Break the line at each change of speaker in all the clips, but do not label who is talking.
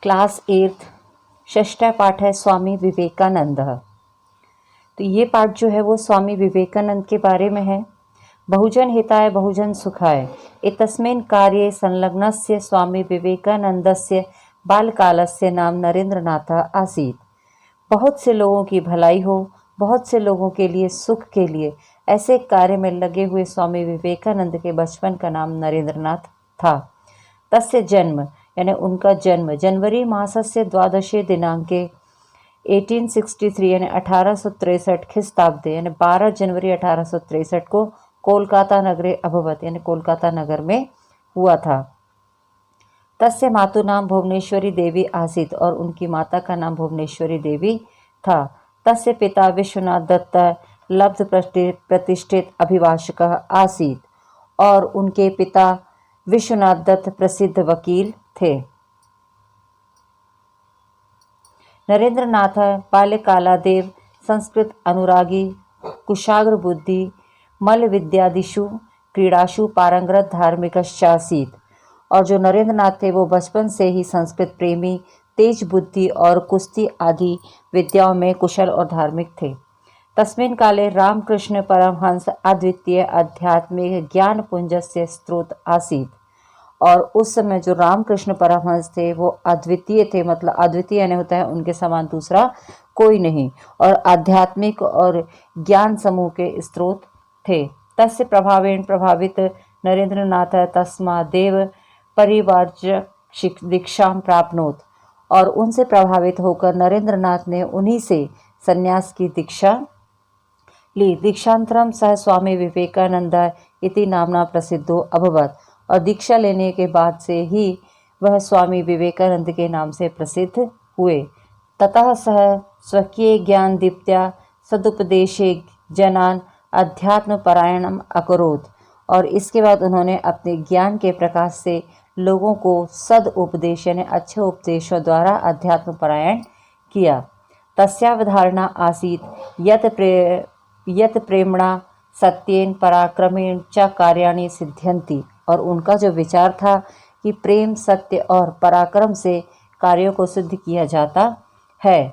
Class 8 षष्ठ पाठ है स्वामी विवेकानंद। तो ये पाठ जो है वो स्वामी विवेकानंद के बारे में है। बहुजन हिताय बहुजन सुखाय एतस्मिन् कार्ये संलग्नस्य स्वामी विवेकानंदस्य बालकालस्य नाम नरेंद्रनाथ आसीत्। बहुत से लोगों की भलाई हो, बहुत से लोगों के लिए सुख के लिए ऐसे कार्य में लगे हुए स्वामी विवेकानंद के बचपन का नाम नरेंद्रनाथ था। तस्य जन्म यानी उनका जन्म जनवरी मासस्य द्वादशे दिनांके 1863 यानी 1863 ख्रीस्ताब्दे यानी 12 जनवरी 1863 को कोलकाता नगरे अभवत यानी कोलकाता नगर में हुआ था। तस्य मातु नाम भुवनेश्वरी देवी आसीत और उनकी माता का नाम भुवनेश्वरी देवी था। तस्य पिता विश्वनाथ दत्त लब्ध प्रतिष्ठित अभिभाषक आसीत और उनके पिता विश्वनाथ दत्त प्रसिद्ध वकील थे। नरेंद्रनाथ बाल्यकालादेव संस्कृत अनुरागी कुशाग्र बुद्धि मल्ल विद्यादिषु क्रीडाशु पारंगत धार्मिकश्चासीत्। और जो नरेंद्रनाथ थे वो बचपन से ही संस्कृत प्रेमी, तेज बुद्धि और कुश्ती आदि विद्याओं में कुशल और धार्मिक थे। तस्मिन् काले रामकृष्ण परमहंस अद्वितीय आध्यात्मिक ज्ञान पुंजस्य स्रोत आसीत्। और उस समय जो रामकृष्ण परमहंस थे वो अद्वितीय थे, मतलब अद्वितीय यानी होता है उनके समान दूसरा कोई नहीं, और आध्यात्मिक और ज्ञान समूह के स्रोत थे। तस्य प्रभावेण प्रभावित नरेंद्रनाथ तस्मादेव परिवार्य दीक्षां प्राप्नोत। और उनसे प्रभावित होकर नरेंद्रनाथ ने उन्हीं से संन्यास की दीक्षा ली। दीक्षांतरम सह स्वामी विवेकानंद इति नामना प्रसिद्धो अभवत। और दीक्षा लेने के बाद से ही वह स्वामी विवेकानंद के नाम से प्रसिद्ध हुए। ततः सह स्वकीय ज्ञान दीप्त्या सदुपदेशे जनान अध्यात्म परायणम अकरोत्। और इसके बाद उन्होंने अपने ज्ञान के प्रकाश से लोगों को सद उपदेश यानी अच्छे उपदेशों द्वारा अध्यात्म परायण किया। तस्यावधारणा आसीत् यत प्रेमणा सत्येन पराक्रमेण च कार्याणि सिद्ध्यन्ति। और उनका जो विचार था कि प्रेम, सत्य और पराक्रम से कार्यों को सिद्ध किया जाता है।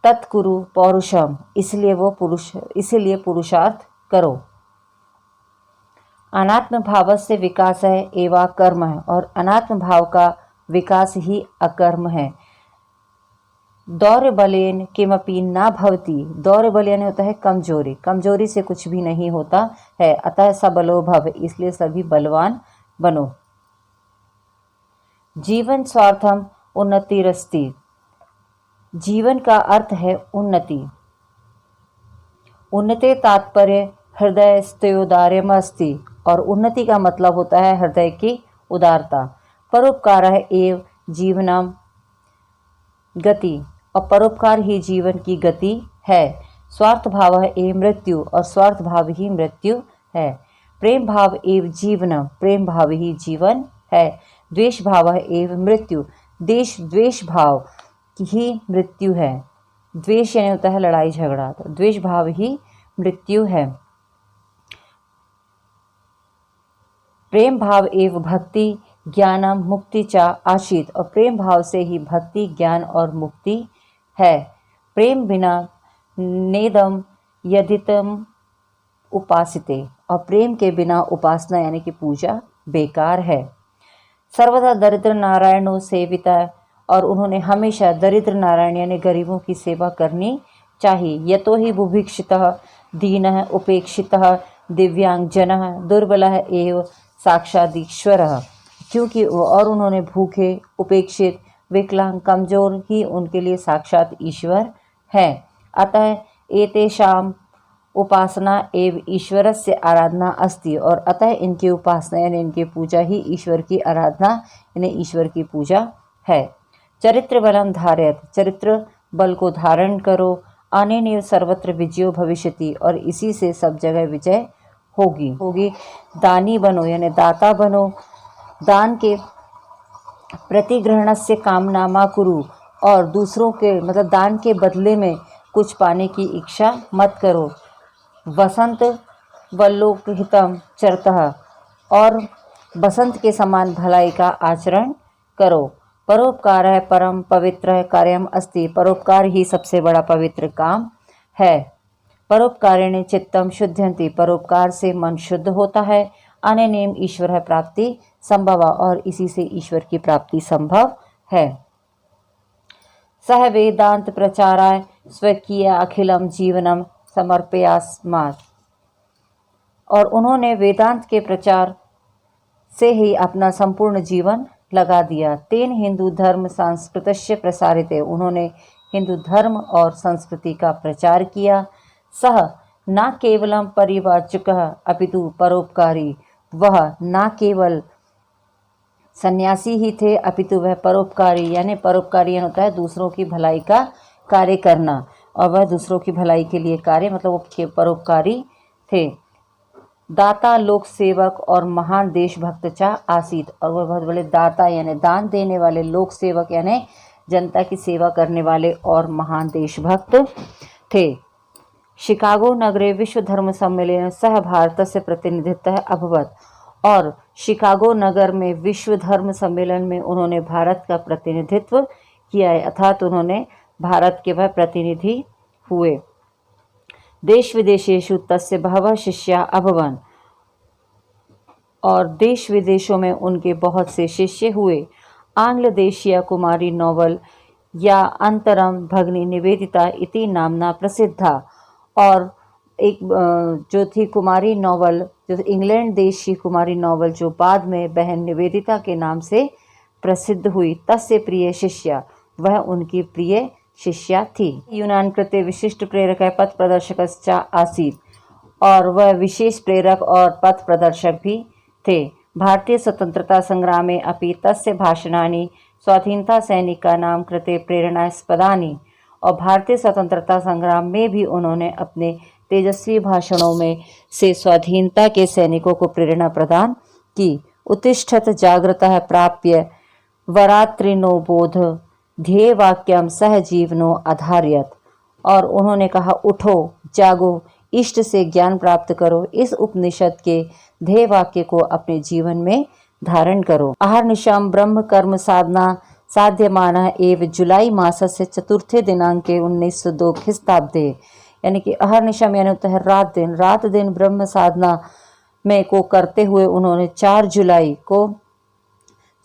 तत्कुरु पौरुषम, इसलिए पुरुषार्थ करो। अनात्म भाव से विकास है एवं कर्म है, और अनात्म भाव का विकास ही अकर्म है। दौर्बलेन किमपि न भवति। दौर्बल यानी होता है कमजोरी, कमजोरी से कुछ भी नहीं होता है। अतः सबलो भव, इसलिए सभी बलवान बनो। जीवन स्वार्थम उन्नतिरस्ति। जीवन का अर्थ है उन्नति। उन्नते तात्पर्य हृदय स्त्योदार्यमस्ति। और उन्नति का मतलब होता है हृदय की उदारता। परोपकार एव जीवनम गति, और परोपकार ही जीवन की गति है। स्वार्थ भाव एव मृत्यु, और स्वार्थ भाव ही मृत्यु है। प्रेम भाव एव जीवनम, प्रेम भाव ही जीवन है। द्वेष भाव एव मृत्यु, द्वेष भाव ही मृत्यु है। द्वेष यानी होता है लड़ाई झगड़ा, तो द्वेष भाव ही मृत्यु है। प्रेम भाव एव भक्ति ज्ञानम मुक्ति चा आशीत, और प्रेम भाव से ही भक्ति, ज्ञान और मुक्ति है। प्रेम बिना नेदम यदितम उपासिते, और प्रेम के बिना उपासना यानी कि पूजा बेकार है। सर्वदा दरिद्र नारायणों सेविता, और उन्होंने हमेशा दरिद्र नारायण यानी गरीबों की सेवा करनी चाहिए। यतो ही बुभीक्षितः दीनः उपेक्षितः दिव्यांगजनः दुर्बलः एव साक्षादीश्वरः। क्योंकि और उन्होंने भूखे, उपेक्षित, विकलांग, कमजोर ही उनके लिए साक्षात ईश्वर है। अतः एतेषाम उपासना एव ईश्वरस्य आराधना अस्ति, और अतः इनकी उपासना यानी इनकी पूजा ही ईश्वर की आराधना यानी ईश्वर की पूजा है। चरित्र बलम धारयत, चरित्र बल को धारण करो। अनेनैव सर्वत्र विजयो भविष्यति, और इसी से सब जगह विजय होगी। दानी बनो यानी दाता बनो। दान के प्रतिग्रहण से कामना मा कुरु, और दूसरों के मतलब दान के बदले में कुछ पाने की इच्छा मत करो। वसंत वल्लोकहितम चरतः, और बसंत के समान भलाई का आचरण करो। परोपकारः परम पवित्रः कार्यम् अस्ति। परोपकार ही सबसे बड़ा पवित्र काम है। परोपकारेण चित्तम शुद्धयन्ति। परोपकार से मन शुद्ध होता है। अनेनेम ईश्वर प्राप्ति संभव, और इसी से ईश्वर की प्राप्ति संभव है। सह वेदांत प्रचाराय स्वकीय अखिलम जीवनम समर्पयास्मात्। और उन्होंने वेदांत के प्रचार से ही अपना संपूर्ण जीवन लगा दिया। तेन हिंदू धर्म संस्कृतस्य प्रसारिते। उन्होंने हिंदू धर्म और संस्कृति का प्रचार किया। सह न केवलम परिवाचकः अपितु परोपकारी। वह न केवल सन्यासी ही थे अपितु वह परोपकारी, यानी परोपकारी होता है दूसरों की भलाई का कार्य करना, और वह दूसरों की भलाई के लिए कार्य मतलब वो परोपकारी थे। दाता लोक सेवक और महान देशभक्त चा आसीत। और वह बहुत बड़े दाता यानी दान देने वाले, लोक सेवक यानी जनता की सेवा करने वाले और महान देशभक्त थे। शिकागो नगरे विश्व धर्म सम्मेलन सह भारतस्य प्रतिनिधित्व अभवत। और शिकागो नगर में विश्व धर्म सम्मेलन में उन्होंने भारत का प्रतिनिधित्व किया है, अर्थात उन्होंने भारत के वह प्रतिनिधि हुए। देश विदेशेषु तस्य बहवः शिष्या अभवन्। और देश विदेशों में उनके बहुत से शिष्य हुए। आंग्ल देशीय कुमारी नोवेल या अंतरम भगनी निवेदिता इति नामना प्रसिद्धा। और एक जो थी कुमारी नोवेल, जो इंग्लैंड देश की कुमारी नोवेल, जो बाद में बहन निवेदिता के नाम से प्रसिद्ध हुई। तस्य प्रिय शिष्या, वह उनकी प्रिय शिष्या थी। यूनान कृते विशिष्ट प्रेरक पथ प्रदर्शक आसीत। और वह विशेष प्रेरक और पथ प्रदर्शक भी थे। भारतीय स्वतंत्रता संग्रामे अपि तस्य भाषणानि स्वाधीनता सैनिकानां कृते प्रेरणास्पदानि। और भारतीय स्वतंत्रता संग्राम में भी उन्होंने अपने तेजस्वी भाषणों में से स्वाधीनता के सैनिकों को प्रेरणा प्रदान की। उत्तिष्ठत जागृतः प्राप्य वरात्रिनो बोध ध्येय वाक्यम सह जीवनो आधार्यत। और उन्होंने कहा, उठो जागो, इष्ट से ज्ञान प्राप्त करो, इस उपनिषद के ध्येय वाक्य को अपने जीवन में धारण करो। अहर्निशम ब्रह्म कर्म साधना साध्यमानः एव जुलाई मासस्य चतुर्थे दिनांके 1902 ख्रीस्ताब्दे। यानी कि अहर्निशम यानी होता है रात दिन ब्रह्म साधना में को करते हुए उन्होंने 4 जुलाई को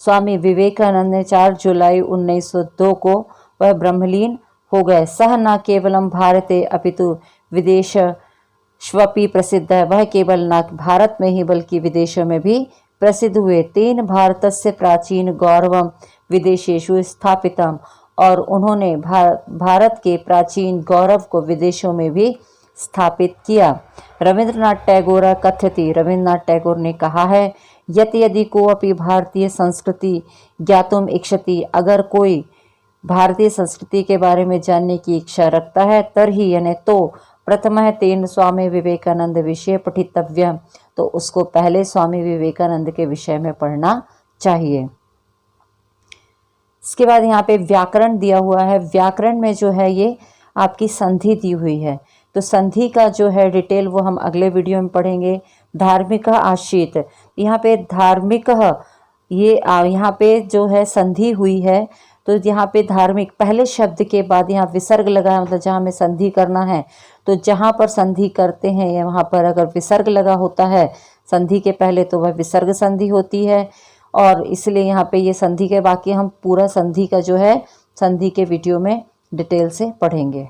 स्वामी विवेकानंद ने 4 जुलाई 1902 को वह ब्रह्मलीन हो गए। सह न केवलम भारते अपितु विदेश स्वपि प्रसिद्ध है। वह केवल न भारत में ही बल्कि विदेशों में भी प्रसिद्ध हुए। तेन भारतस्य प्राचीन गौरवम विदेशेषु स्थापितम। और उन्होंने भारत के प्राचीन गौरव को विदेशों में भी स्थापित किया। रविंद्रनाथ टैगोर कथ्यति। रविंद्रनाथ टैगोर ने कहा है, यदि कोऽपि भारतीय संस्कृति ज्ञातुम इच्छति। अगर कोई भारतीय संस्कृति के बारे में जानने की इच्छा रखता है, तर्हि यानी तो प्रथमः तेन स्वामी विवेकानंद विषय पठितव्यम। तो उसको पहले स्वामी विवेकानंद के विषय में पढ़ना चाहिए। इसके बाद यहाँ पे व्याकरण दिया हुआ है। व्याकरण में जो है ये आपकी संधि दी हुई है। तो संधि का जो है डिटेल वो हम अगले वीडियो में पढ़ेंगे। धार्मिक आश्रित, यहाँ पे धार्मिक ये यहाँ पे जो है संधि हुई है। तो यहाँ पे धार्मिक पहले शब्द के बाद यहाँ विसर्ग लगा है, मतलब जहाँ हमें संधि करना है तो जहाँ पर संधि करते हैं या वहाँ पर अगर विसर्ग लगा होता है संधि के पहले तो वह विसर्ग संधि होती है। और इसलिए यहाँ पे ये संधि के बाकी हम पूरा संधि का जो है संधि के वीडियो में डिटेल से पढ़ेंगे।